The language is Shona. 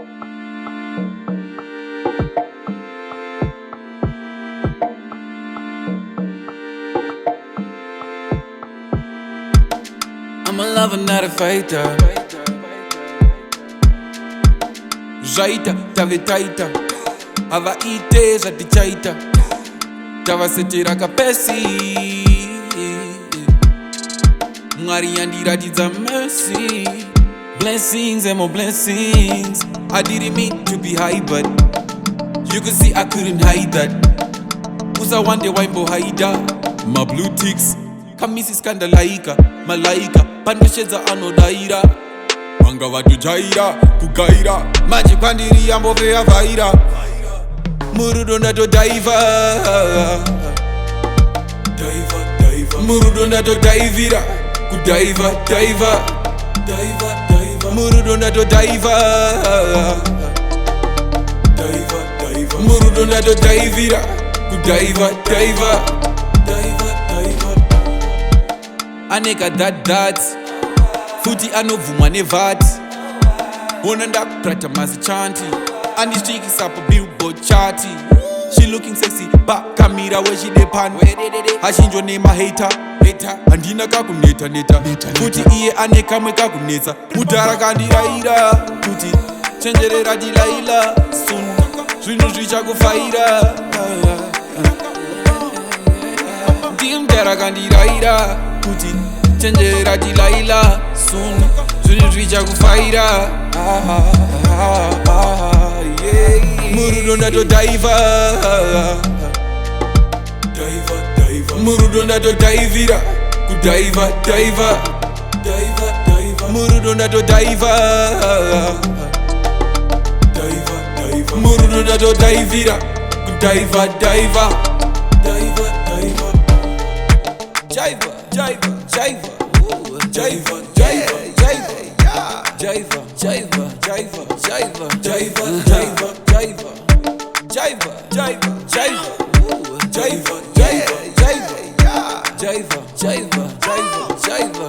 I'm a lover, not a fighter. Jaita, tavetaita. Ava ite, jatichaita. Tava setera kapesi. Mwari yandiratidza mercy. Blessings and more blessings. I didn't mean to be high, but you could see I couldn't hide that. Usa one day wimbo haida. My blue ticks. Kamisi skandalaika, malaika. Pandesheza anodaira. Wanga watu jaira, kugaira. Maji kwandiri yambo vea vaira. Murudo nato daiva. Murudo nato daivira. Kudaiva, daiva. Murudo nato daiva. Murudo nato daivira. Kudaiva, daiva. Aneka that Futi anovuma nevat Wona ndakuprata mazichanti Andishikisa pa billboard chati. She looking sexy back camera where she depan. Hashinjo nema hater Andina kakuneta neta Futi iye aneka mweka kunetsa Mudara kandiraira Futi chenjerera dilaila Soon Zvinu zvicha kufaira Mudara kandiraira Futi chenjera dilaila Soon Zvinu zvicha kufaira Murudo nato daiva Murudo nato daivira Kudaiva, daiva Murudo nato daiva Murudo nato daivira Kudaiva, daiva Jaiva, jaiva, jaiva Jaiva, jaiva, jaiva Jaiva, jaiva, jaiva Jaiva, jaiva, jaiva Jaiva, jaiva, jaiva Jaiva, jaiva, jaiva Jaiva, jaiva, jaiva Jaiva, jaiva, jaiva